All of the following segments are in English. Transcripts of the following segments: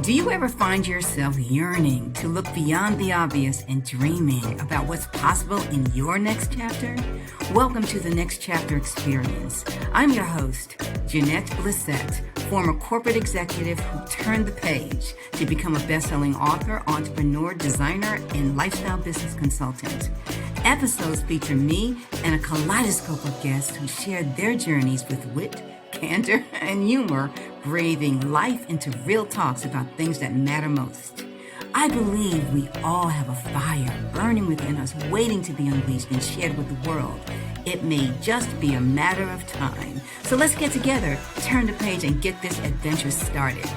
Do you ever find yourself yearning to look beyond the obvious and dreaming about what's possible in your next chapter? Welcome to the Next Chapter Experience. I'm your host, Jeanette Blissett, former corporate executive who turned the page to become a best-selling author, entrepreneur, designer, and lifestyle business consultant. Episodes feature me and a kaleidoscope of guests who share their journeys with wit, candor, and humor, breathing life into real talks about things that matter most. I believe we all have a fire burning within us, waiting to be unleashed and shared with the world. It may just be a matter of time. So let's get together, turn the page, and get this adventure started.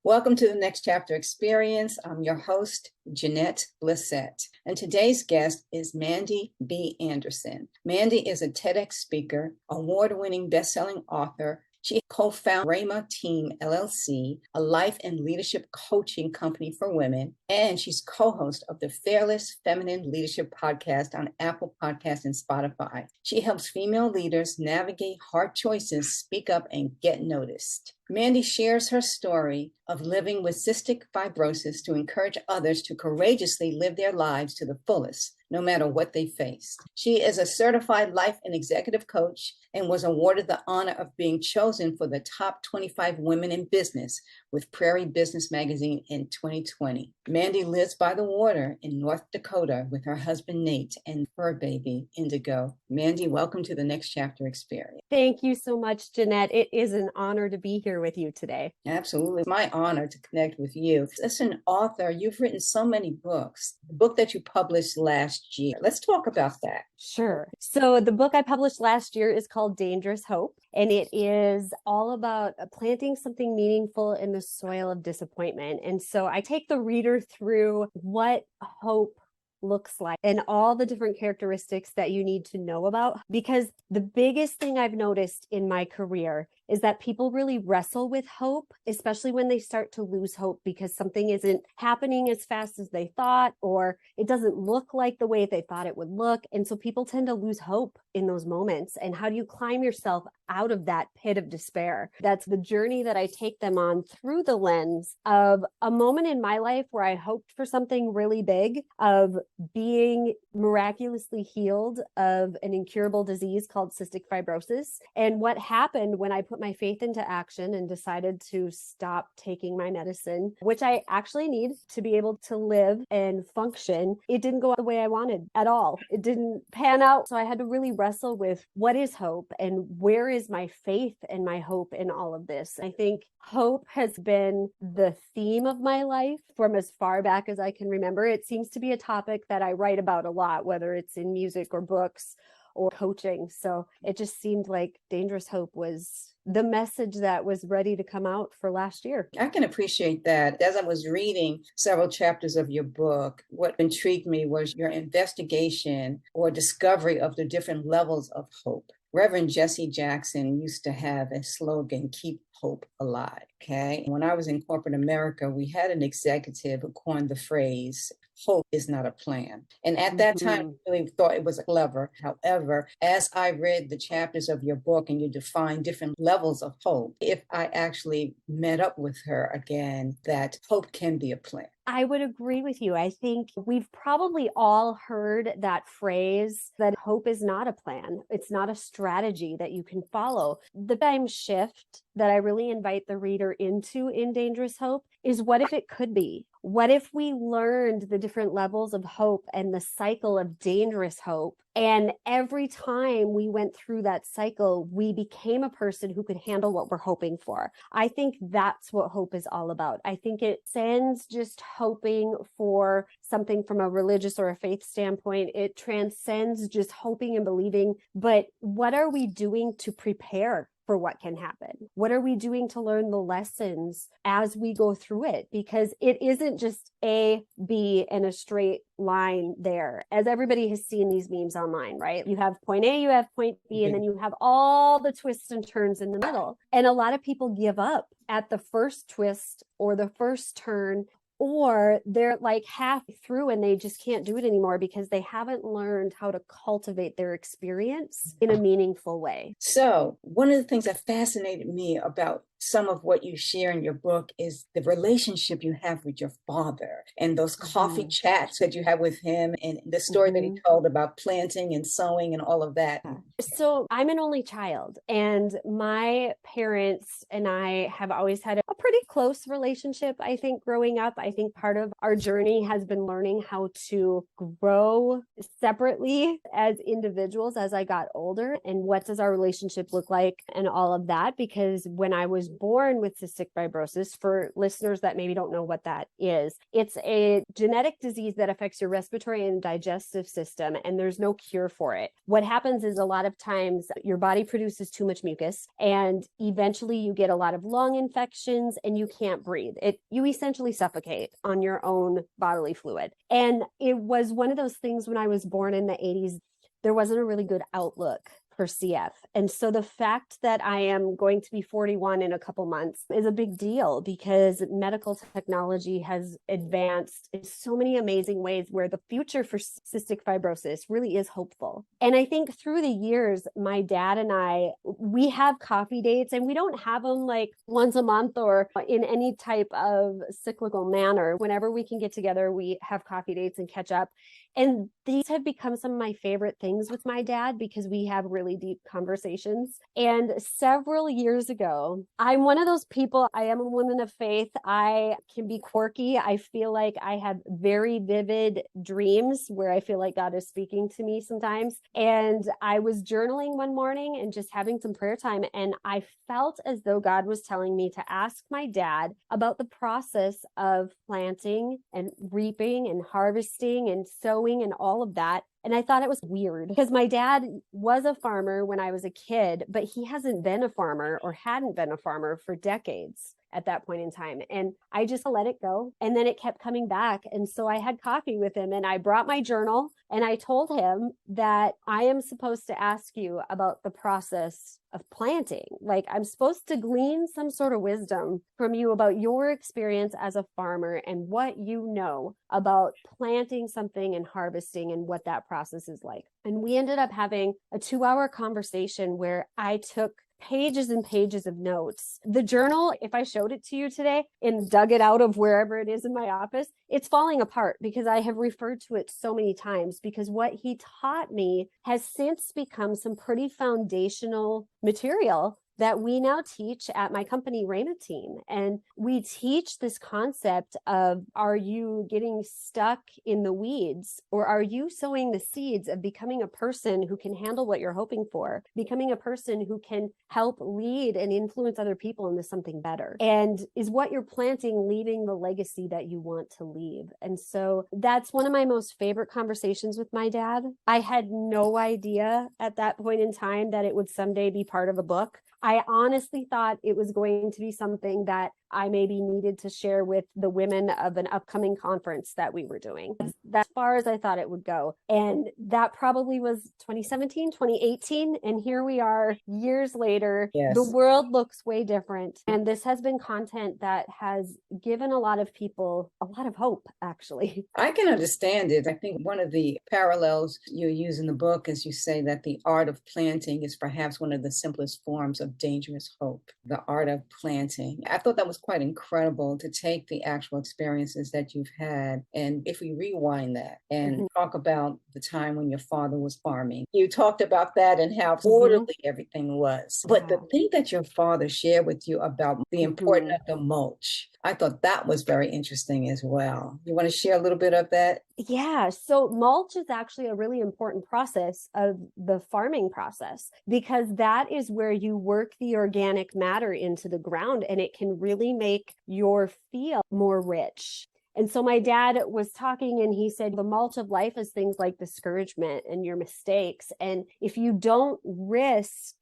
Welcome to the Next Chapter Experience. I'm your host, Jeanette Blissett. And today's guest is Mandy B. Anderson. Mandy is a TEDx speaker, award-winning best-selling author. She co-founded RAYMA Team, LLC, a life and leadership coaching company for women. And she's co-host of the Fearless Feminine Leadership Podcast on Apple Podcasts and Spotify. She helps female leaders navigate hard choices, speak up, and get noticed. Mandy shares her story of living with cystic fibrosis to encourage others to courageously live their lives to the fullest, no matter what they face. She is a certified life and executive coach and was awarded the honor of being chosen for the top 25 women in business with Prairie Business Magazine in 2020. Mandy lives by the water in North Dakota with her husband, Nate, and furbaby, Indigo. Mandy, welcome to the Next Chapter Experience. Thank you so much, Jeanette. It is an honor to be here with you today. Absolutely. It's my honor to connect with you. As an author, you've written so many books. The book that you published last year. Let's talk about that. Sure. So the book I published last year is called Dangerous Hope, and it is all about planting something meaningful in the soil of disappointment. And so I take the reader through what hope looks like and all the different characteristics that you need to know about, because the biggest thing I've noticed in my career is that people really wrestle with hope, especially when they start to lose hope because something isn't happening as fast as they thought, or it doesn't look like the way they thought it would look. And so people tend to lose hope in those moments. And how do you climb yourself out of that pit of despair? That's the journey that I take them on through the lens of a moment in my life where I hoped for something really big, of being miraculously healed of an incurable disease called cystic fibrosis. And what happened when I put my faith into action and decided to stop taking my medicine, which I actually need to be able to live and function, it didn't go the way I wanted at all. It didn't pan out. So I had to really wrestle with what is hope and where is my faith and my hope in all of this. I think hope has been the theme of my life from as far back as I can remember. It seems to be a topic that I write about a lot, whether it's in music or books or coaching. So it just seemed like Dangerous Hope was the message that was ready to come out for last year. I can appreciate that. As I was reading several chapters of your book, what intrigued me was your investigation or discovery of the different levels of hope. Reverend Jesse Jackson used to have a slogan, keep hope alive. Okay. When I was in corporate America, we had an executive who coined the phrase, hope is not a plan. And at that time, I really thought it was clever. However, as I read the chapters of your book and you define different levels of hope, if I actually met up with her again, that hope can be a plan. I would agree with you. I think we've probably all heard that phrase that hope is not a plan. It's not a strategy that you can follow. The paradigm shift that I really invite the reader into in Dangerous Hope is, what if it could be? What if we learned the different levels of hope and the cycle of dangerous hope? And every time we went through that cycle, we became a person who could handle what we're hoping for. I think that's what hope is all about. I think it transcends just hoping for something from a religious or a faith standpoint. It transcends just hoping and believing. But what are we doing to prepare for what can happen? What are we doing to learn the lessons as we go through it? Because it isn't just A, B, and a straight line there. As everybody has seen these memes online, right? You have point A, you have point B, and then you have all the twists and turns in the middle. And a lot of people give up at the first twist or the first turn or they're like half through and they just can't do it anymore because they haven't learned how to cultivate their experience in a meaningful way. So one of the things that fascinated me about some of what you share in your book is the relationship you have with your father and those coffee chats that you have with him and the story that he told about planting and sowing and all of that. So I'm an only child, and my parents and I have always had a pretty close relationship. I think growing up, I think part of our journey has been learning how to grow separately as individuals as I got older, and what does our relationship look like and all of that. Because when I was born with cystic fibrosis, for listeners that maybe don't know what that is, it's a genetic disease that affects your respiratory and digestive system, and there's no cure for it. What happens is a lot of times your body produces too much mucus, and eventually you get a lot of lung infections and you can't breathe. You essentially suffocate on your own bodily fluid. And it was one of those things when I was born in the 80s, there wasn't a really good outlook for CF. And so the fact that I am going to be 41 in a couple months is a big deal, because medical technology has advanced in so many amazing ways where the future for cystic fibrosis really is hopeful. And I think through the years, my dad and I, we have coffee dates, and we don't have them like once a month or in any type of cyclical manner. Whenever we can get together, we have coffee dates and catch up. And these have become some of my favorite things with my dad, because we have really deep conversations. And several years ago, I'm one of those people, I am a woman of faith. I can be quirky. I feel like I have very vivid dreams where I feel like God is speaking to me sometimes. And I was journaling one morning and just having some prayer time. And I felt as though God was telling me to ask my dad about the process of planting and reaping and harvesting and sowing and all of that. And I thought it was weird, because my dad was a farmer when I was a kid, but he hasn't been a farmer or hadn't been a farmer for decades at that point in time. And I just let it go. And then it kept coming back. And so I had coffee with him, and I brought my journal, and I told him that I am supposed to ask you about the process of planting. Like, I'm supposed to glean some sort of wisdom from you about your experience as a farmer and what you know about planting something and harvesting and what that process is like. And we ended up having a 2-hour conversation where I took pages and pages of notes. The journal, if I showed it to you today and dug it out of wherever it is in my office, it's falling apart because I have referred to it so many times, because what he taught me has since become some pretty foundational material that we now teach at my company, RAYMA Team. And we teach this concept of, are you getting stuck in the weeds, or are you sowing the seeds of becoming a person who can handle what you're hoping for, becoming a person who can help lead and influence other people into something better? And is what you're planting leaving the legacy that you want to leave? And so that's one of my most favorite conversations with my dad. I had no idea at that point in time that it would someday be part of a book. I honestly thought it was going to be something that I maybe needed to share with the women of an upcoming conference that we were doing. That's as far as I thought it would go. And that probably was 2017, 2018. And here we are years later. Yes. The world looks way different. And this has been content that has given a lot of people a lot of hope, actually. I can understand it. I think one of the parallels you use in the book is you say that the art of planting is perhaps one of the simplest forms of dangerous hope. The art of planting. I thought that was quite incredible, to take the actual experiences that you've had. And if we rewind that and talk about the time when your father was farming, you talked about that and how orderly everything was. But the thing that your father shared with you about the importance of the mulch, I thought that was very interesting as well. You want to share a little bit of that? Yeah. So mulch is actually a really important process of the farming process, because that is where you work the organic matter into the ground, and it can really make your field more rich. And so my dad was talking, and he said the mulch of life is things like discouragement and your mistakes. And if you don't risk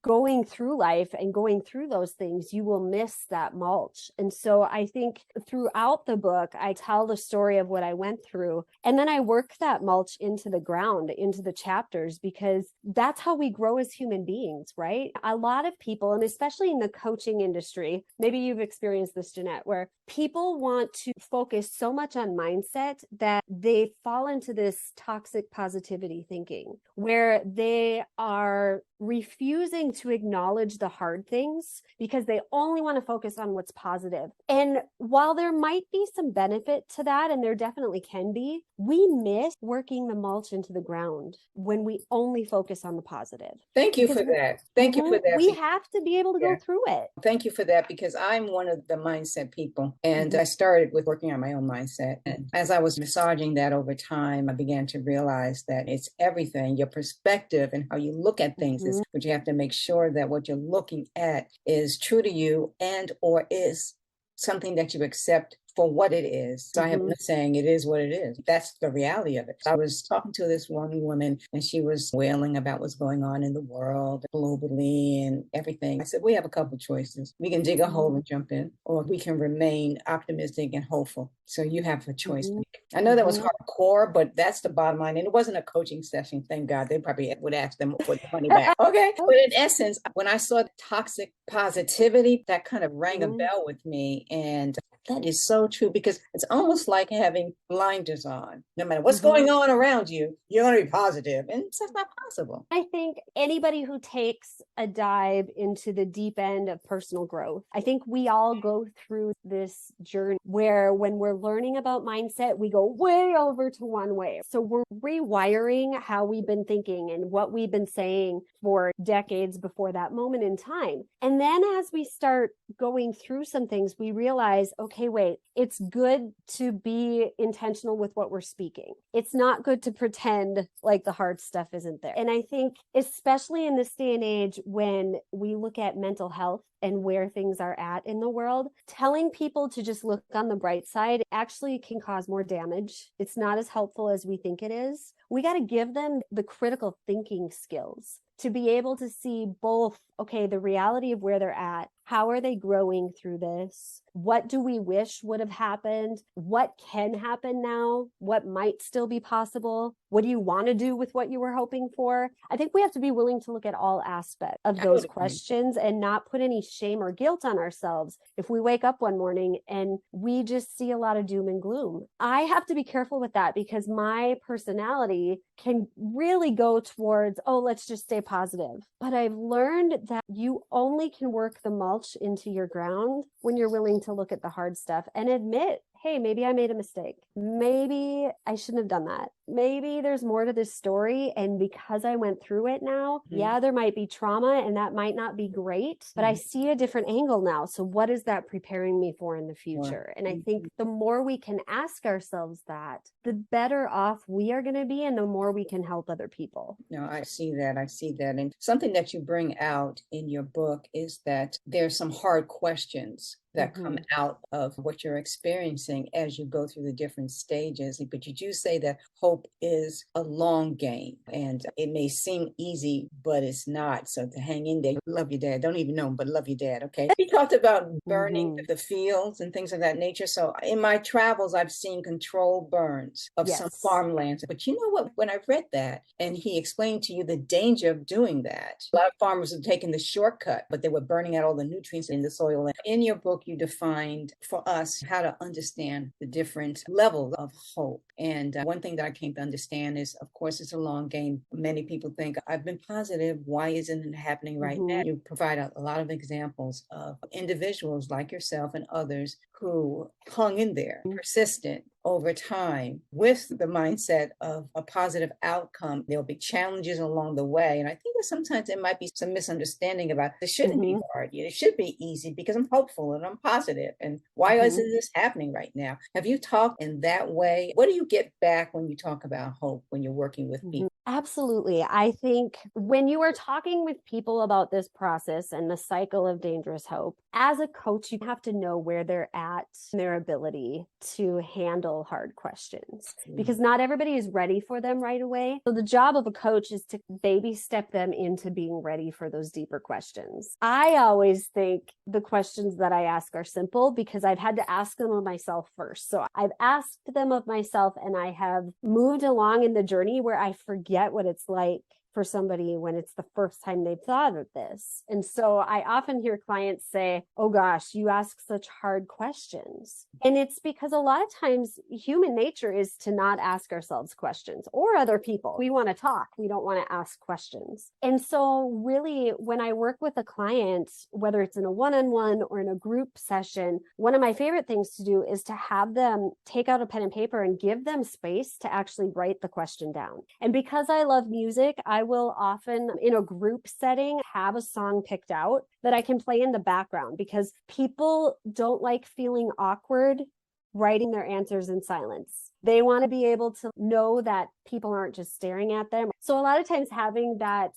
going through life and going through those things, you will miss that mulch. And so I think throughout the book, I tell the story of what I went through. And then I work that mulch into the ground, into the chapters, because that's how we grow as human beings, right? A lot of people, and especially in the coaching industry, maybe you've experienced this, Jeanette, where people want to focus so much on mindset that they fall into this toxic positivity thinking, where they are refusing to acknowledge the hard things because they only want to focus on what's positive. And while there might be some benefit to that, and there definitely can be, we miss working the mulch into the ground when we only focus on the positive. Thank you for that. Thank you for that. We have to be able to go through it. Thank you for that, because I'm one of the mindset people. And I started with working on my own mindset. And as I was massaging that over time, I began to realize that it's everything. Your perspective and how you look at things is what you have to make sure that what you're looking at is true to you and or is something that you accept for what it is. So I have been saying it is what it is. That's the reality of it. I was talking to this one woman and she was wailing about what's going on in the world globally and everything. I said, we have a couple choices. We can dig a hole and jump in, or we can remain optimistic and hopeful. So you have a choice. I know that was hardcore, but that's the bottom line. And it wasn't a coaching session. Thank God. They probably would ask them for the money back. Okay. But in essence, when I saw the toxic positivity, that kind of rang a bell with me. And that is so true, because it's almost like having blinders on. No matter what's going on around you, you're going to be positive. And that's not possible. I think anybody who takes a dive into the deep end of personal growth, I think we all go through this journey where when we're learning about mindset, we go way over to one way. So we're rewiring how we've been thinking and what we've been saying for decades before that moment in time. And then as we start going through some things, we realize, okay, wait, it's good to be intentional with what we're speaking. It's not good to pretend like the hard stuff isn't there. And I think, especially in this day and age, when we look at mental health and where things are at in the world, telling people to just look on the bright side actually can cause more damage. It's not as helpful as we think it is. We got to give them the critical thinking skills to be able to see both, okay, the reality of where they're at, how are they growing through this? What do we wish would have happened? What can happen now? What might still be possible? What do you want to do with what you were hoping for? I think we have to be willing to look at all aspects of those questions and not put any shame or guilt on ourselves if we wake up one morning and we just see a lot of doom and gloom. I have to be careful with that because my personality can really go towards, oh, let's just stay positive. But I've learned that you only can work the mulch into your ground when you're willing to look at the hard stuff and admit, hey, maybe I made a mistake. Maybe I shouldn't have done that. Maybe there's more to this story. And because I went through it now, yeah, there might be trauma and that might not be great, but I see a different angle now. So what is that preparing me for in the future? And I think the more we can ask ourselves that, the better off we are going to be and the more we can help other people. No, I see that. I see that. And something that you bring out in your book is that there's some hard questions that come out of what you're experiencing as you go through the different stages. But you do say that hope is a long game and it may seem easy, but it's not. So to hang in there, love your dad. Don't even know him, but love your dad. Okay. He talked about burning the fields and things of that nature. So in my travels, I've seen controlled burns of some farmlands. But you know what? When I read that and he explained to you the danger of doing that, a lot of farmers are taking the shortcut, but they were burning out all the nutrients in the soil. And in your book, you defined for us how to understand the different levels of hope. And one thing that I came to understand is, of course, it's a long game. Many people think, I've been positive. Why isn't it happening right now? You provide a lot of examples of individuals like yourself and others who hung in there, persistent over time with the mindset of a positive outcome. There'll be challenges along the way. And I think that sometimes there might be some misunderstanding about it shouldn't be hard. It should be easy because I'm hopeful and I'm positive. And why isn't this happening right now? Have you talked in that way? What do you get back when you talk about hope when you're working with people? Absolutely. I think when you are talking with people about this process and the cycle of dangerous hope, as a coach, you have to know where they're at in their ability to handle hard questions because not everybody is ready for them right away. So the job of a coach is to baby step them into being ready for those deeper questions. I always think the questions that I ask are simple because I've had to ask them of myself first. So I've asked them of myself and I have moved along in the journey where I forget what it's like for somebody when it's the first time they've thought of this. And so I often hear clients say, oh gosh, you ask such hard questions. And it's because a lot of times human nature is to not ask ourselves questions or other people. We want to talk. We don't want to ask questions. And so really when I work with a client, whether it's in a one-on-one or in a group session, one of my favorite things to do is to have them take out a pen and paper and give them space to actually write the question down. And because I love music, I will often in a group setting have a song picked out that I can play in the background because people don't like feeling awkward writing their answers in silence. They want to be able to know that people aren't just staring at them. So a lot of times having that,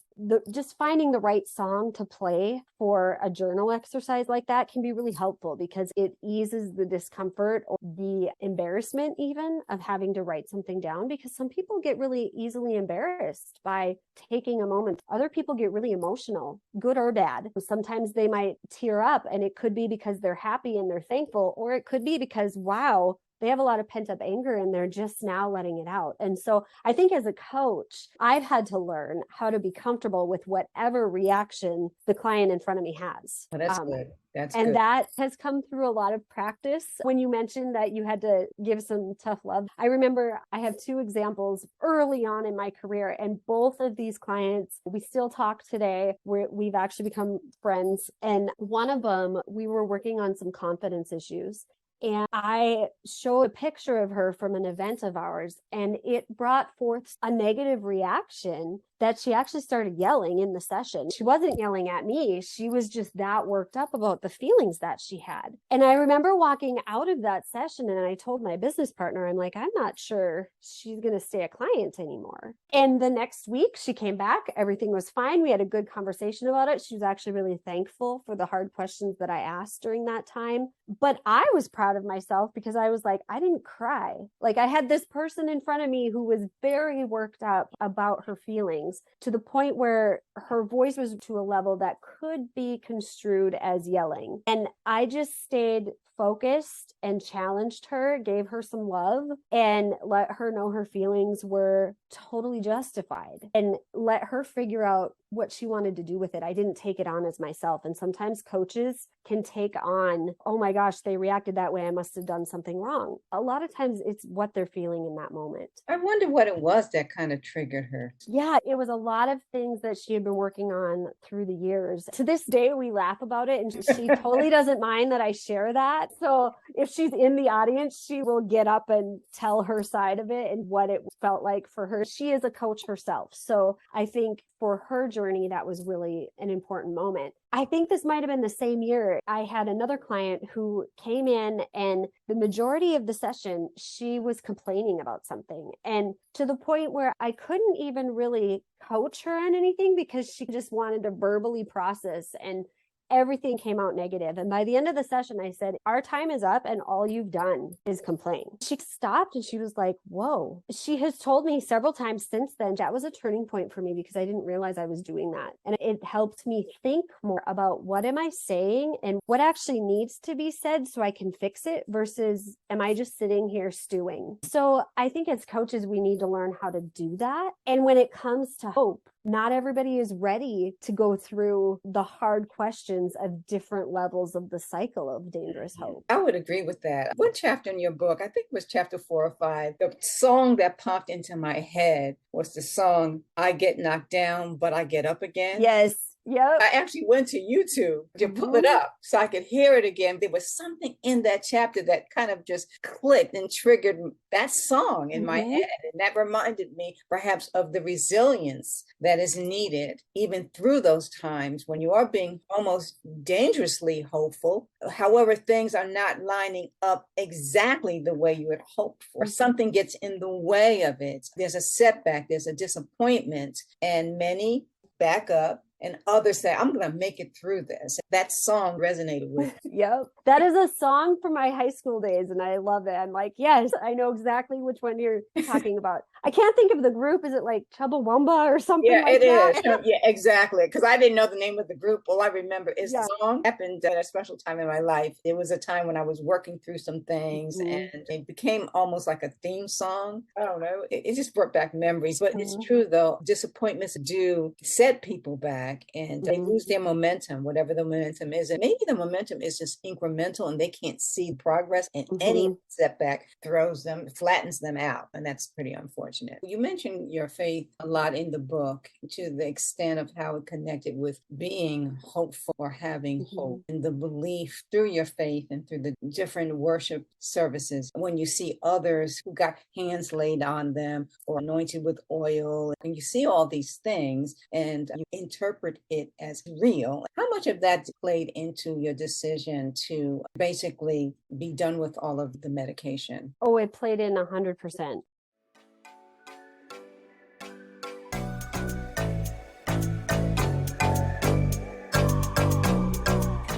just finding the right song to play for a journal exercise like that can be really helpful because it eases the discomfort or the embarrassment even of having to write something down because some people get really easily embarrassed by taking a moment. Other people get really emotional, good or bad. Sometimes they might tear up and it could be because they're happy and they're thankful, or it could be because, wow, they have a lot of pent up anger and they're just now letting it out. And so I think as a coach, I've had to learn how to be comfortable with whatever reaction the client in front of me has. Oh, that's good. That's and good. that has come through a lot of practice. When you mentioned that you had to give some tough love, I remember I have two examples early on in my career, and both of these clients, we still talk today. We've actually become friends. And one of them, we were working on some confidence issues. And I showed a picture of her from an event of ours, and it brought forth a negative reaction that she actually started yelling in the session. She wasn't yelling at me. She was just that worked up about the feelings that she had. And I remember walking out of that session and I told my business partner, I'm like, I'm not sure she's going to stay a client anymore. And the next week she came back. Everything was fine. We had a good conversation about it. She was actually really thankful for the hard questions that I asked during that time. But I was proud of myself because I was like, I didn't cry. Like I had this person in front of me who was very worked up about her feelings, to the point where her voice was to a level that could be construed as yelling. And I just stayed focused and challenged her, gave her some love, and let her know her feelings were totally justified and let her figure out what she wanted to do with it. I didn't take it on as myself. And sometimes coaches can take on, oh my gosh, they reacted that way, I must have done something wrong. A lot of times it's what they're feeling in that moment. I wonder what it was that kind of triggered her. Yeah, it was a lot of things that she had been working on through the years. To this day, we laugh about it, and she totally doesn't mind that I share that. So if she's in the audience, she will get up and tell her side of it and what it felt like for her. She is a coach herself. So I think for her journey, that was really an important moment. I think this might have been the same year. I had another client who came in, and the majority of the session, she was complaining about something. And to the point where I couldn't even really coach her on anything because she just wanted to verbally process, and everything came out negative. And by the end of the session, I said, our time is up and all you've done is complain. She stopped and she was like, whoa. She has told me several times since then, that was a turning point for me because I didn't realize I was doing that. And it helped me think more about what am I saying and what actually needs to be said so I can fix it versus am I just sitting here stewing? So I think as coaches, we need to learn how to do that. And when it comes to hope, not everybody is ready to go through the hard questions of different levels of the cycle of dangerous hope. I would agree with that. What chapter in your book, I think it was chapter 4 or 5, the song that popped into my head was the song, I Get Knocked Down, But I Get Up Again. Yes. Yep. I actually went to YouTube to pull it up so I could hear it again. There was something in that chapter that kind of just clicked and triggered that song in my head. And that reminded me perhaps of the resilience that is needed even through those times when you are being almost dangerously hopeful. However, things are not lining up exactly the way you had hoped for. Something gets in the way of it. There's a setback, there's a disappointment, and many back up. And others say, I'm going to make it through this. That song resonated with me. Yep. That is a song from my high school days, and I love it. I'm like, yes, I know exactly which one you're talking about. I can't think of the group. Is it like Chubbawamba or something like that? Yeah, it is. Yeah, exactly. Because I didn't know the name of the group. All I remember is the song happened at a special time in my life. It was a time when I was working through some things, and it became almost like a theme song. I don't know. It just brought back memories. But it's true, though. Disappointments do set people back. And they lose their momentum, whatever the momentum is. And maybe the momentum is just incremental and they can't see progress. And any setback flattens them out. And that's pretty unfortunate. You mentioned your faith a lot in the book to the extent of how it connected with being hopeful or having hope, and the belief through your faith and through the different worship services. When you see others who got hands laid on them or anointed with oil, and you see all these things and you interpret it as real. How much of that played into your decision to basically be done with all of the medication? Oh, it played in 100%.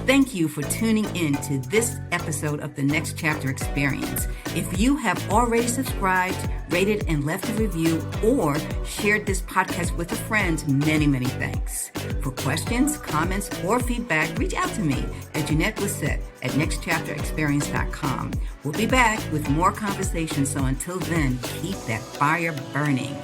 Thank you for tuning in to this episode of the Next Chapter Experience. If you have already subscribed, rated, and left a review, or shared this podcast with a friend, many, many thanks. For questions, comments, or feedback, reach out to me at Jeanette Blissett at nextchapterexperience.com. We'll be back with more conversations, so until then, keep that fire burning.